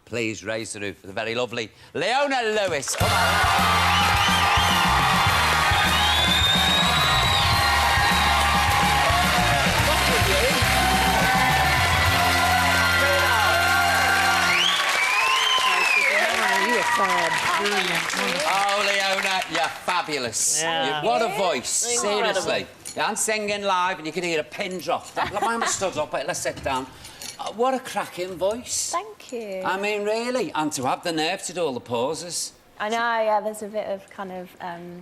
please raise the roof for the very lovely Leona Lewis. Come on. Oh, Leona, you're fabulous. Yeah. What a voice, seriously. I'm singing live and you can hear a pin drop. Why am I stood up? Let's sit down. What a cracking voice. Thank you. I mean, really. And to have the nerve to do all the pauses. I know, yeah, there's a bit of kind of...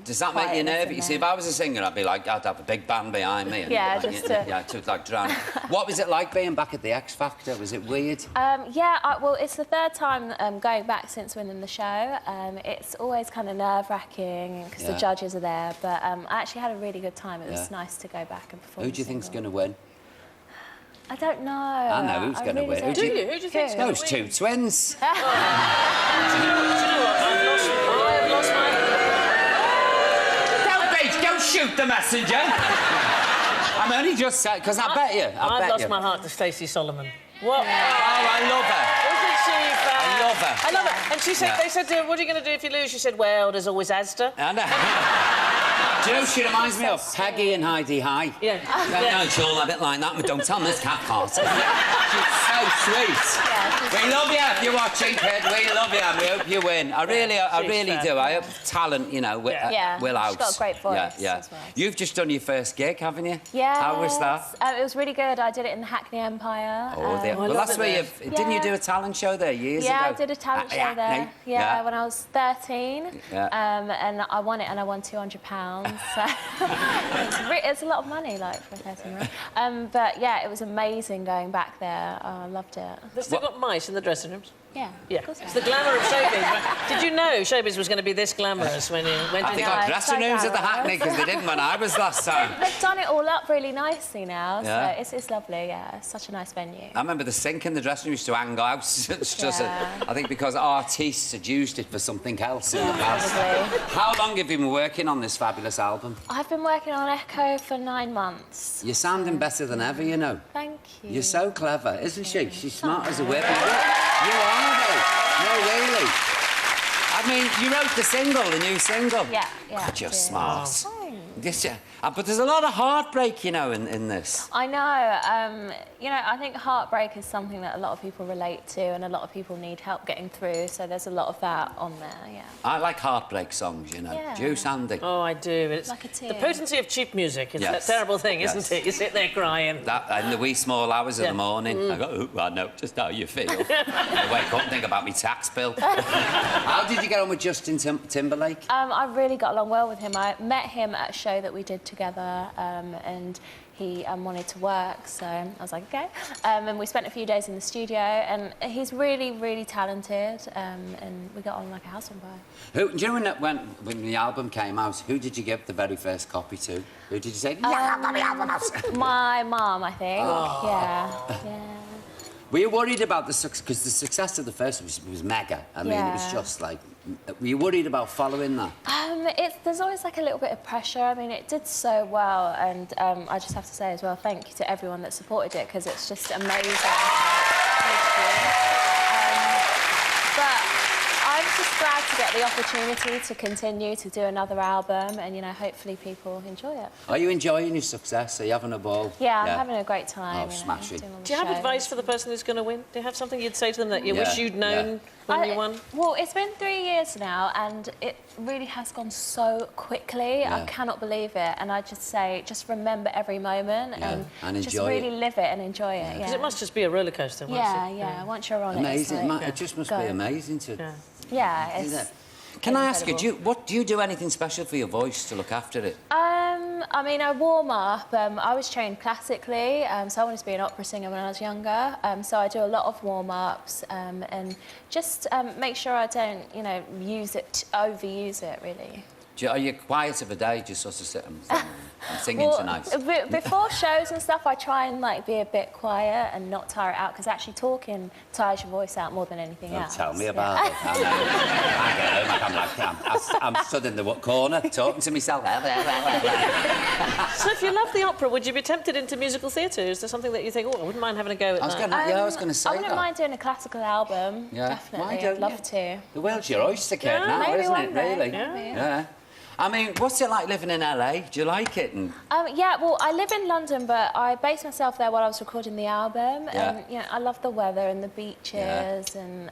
Does that make you nervous? You see, if I was a singer, I'd be like, I'd have a big band behind me. And yeah, like, just to... Yeah, to like drown. What was it like being back at the X Factor? Was it weird? Yeah, well, it's the third time going back since winning the show. It's always kind of nerve-wracking because the judges are there, but I actually had a really good time. It was nice to go back and perform. Who do you think's going to win? I don't know. I know who's going to win. Who do you think's going to win? Those two twins. Do you know what? I've lost my... Don't shoot the messenger. I'm only just saying, because I bet you. I've lost my heart to Stacey Solomon. What? Oh, I love her. Wasn't she fab? I love her. I love her. And she said, they said to her, what are you going to do if you lose? She said, well, there's always Asda. I know. Do you know, she reminds me of Peggy and Heidi High. Yeah. No, it's all a bit like that, but don't tell me this cat part. She's so sweet. We love you if you're watching, kid. We love you and we hope you win. I really do. I hope talent, you know, will out. She's got a great voice as well. You've just done your first gig, haven't you? Yeah. How was that? It was really good. I did it in the Hackney Empire. Oh, well, that's where you... Didn't you do a talent show there years ago? Yeah, I did a talent show there. Yeah, when I was 13. Yeah. And I won it and I won £200. So it's a lot of money, like, for a 13-year-old. But, yeah, it was amazing going back there. I loved it. They've still got mice in the dressing rooms? Yeah. It's the glamour of showbiz. Right? Did you know showbiz was going to be this glamorous when you went I think got dressing rooms at the Hackney because they didn't when I was last time. They've done it all up really nicely now, Yeah. so it's lovely, yeah. It's such a nice venue. I remember the sink in the dressing room used to hang out. It's just I think because artists had used it for something else in the past. Probably. How long have you been working on this fabulous album? I've been working on Echo for 9 months. You're sounding better than ever, you know. Thank you. You're so clever, isn't she? She's smart as a whip. You are, though. No, really. I mean, you wrote the new single. Yeah. God, you're smart. Oh. Yes, yeah. But there's a lot of heartbreak, you know, in this. I know. You know, I think heartbreak is something that a lot of people relate to and a lot of people need help getting through, so there's a lot of that on there, yeah. I like heartbreak songs, you know. Yeah. Do you, Sandy? Oh, I do. It's like a tear. The potency of cheap music. It's that terrible thing, isn't it? You sit there crying. That in the wee small hours of the morning, I go, oh, I know just how you feel. I wake up and think about my tax bill. How did you get on with Justin Timberlake? I really got along well with him. I met him at a show that we did together, and he wanted to work, so I was like, OK. And we spent a few days in the studio, and he's really, really talented, and we got on like a house on fire. Do you know when the album came out, who did you give the very first copy to? Who did you say, My mum, I think. Oh. Yeah. Were you worried about the success? Because the success of the first was mega. I mean, it was just like... Were you worried about following that? There's always like a little bit of pressure. I mean, it did so well, and I just have to say as well, thank you to everyone that supported it, because it's just amazing. Thank you. But I'm just glad to get the opportunity to continue to do another album, and, you know, hopefully people enjoy it. Are you enjoying your success? Are you having a ball? Yeah, I'm having a great time. Oh, smashing. Do you have advice for the person who's going to win? Do you have something you'd say to them that you wish you'd known when you won? Well, it's been 3 years now, and it really has gone so quickly. Yeah. I cannot believe it. And I just say, just remember every moment and just really live it and enjoy it. Because it must just be a roller coaster. Once you're on amazing. it, It just must be amazing to... Yeah, it's... Can I ask you, do you do anything special for your voice to look after it? I mean, I warm up. I was trained classically, so I wanted to be an opera singer when I was younger. So I do a lot of warm-ups and just make sure I don't, you know, overuse it, really. Are you quiet of a day, just sort of sit and... I'm singing tonight. Before shows and stuff, I try and like be a bit quiet and not tire it out, because actually talking tires your voice out more than anything else. Tell me about it. I get home, I'm stood in the corner talking to myself. So if you love the opera, would you be tempted into musical theatre? Is there something that you think, oh, I wouldn't mind having a go at that? I was going to say that. I wouldn't mind doing a classical album, definitely. I'd love to. The world's your oyster, kid, now, isn't it, really? Yeah. I mean, what's it like living in LA? Do you like it? Yeah, well, I live in London, but I based myself there while I was recording the album. And, I love the weather and the beaches, and,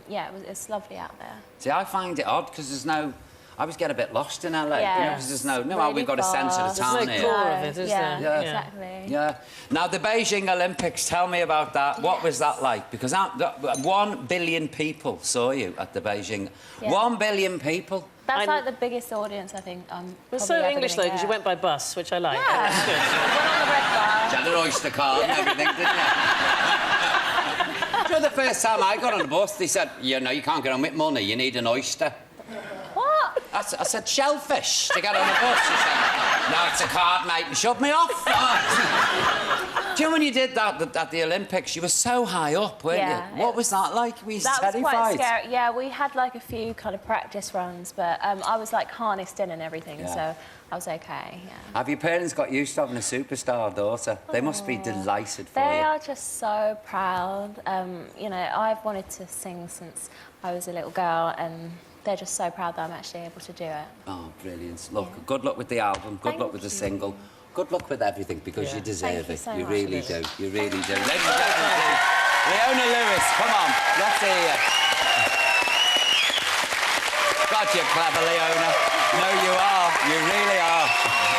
it's lovely out there. See, I find it odd, because there's no... I always get a bit lost in LA, because there's no... Really we've got a sense of the town There's here. no core of it, is there? Yeah, exactly. Yeah. Now, the Beijing Olympics, tell me about that. What was that like? Because 1 billion people saw you at the Beijing... 1 billion people? That's like the biggest audience, I think. It's so English, though, because you went by bus, which I like. Yeah. That's good. Went on the red bus. You had an oyster card and everything, didn't you? Do you know, the first time I got on the bus, they said, you can't get on with money, you need an oyster. What? I said, shellfish, to get on the bus. He said, no, it's a card, mate, and shoved me off. Do you know when you did that at the Olympics, you were so high up, weren't you? What was that like? Were you terrified? That was quite scary. Yeah, we had like a few kind of practice runs, but I was like harnessed in and everything, so I was okay, Have your parents got used to having a superstar daughter? They must be delighted for you. They are just so proud. I've wanted to sing since I was a little girl, and they're just so proud that I'm actually able to do it. Oh, brilliant. Look, good luck with the album, good luck with the single. Good luck with everything, because you deserve it. So you much. really do. You really do. Ladies and gentlemen, Leona Lewis, come on, let's hear you. God, you're clever, Leona. No, you are. You really are.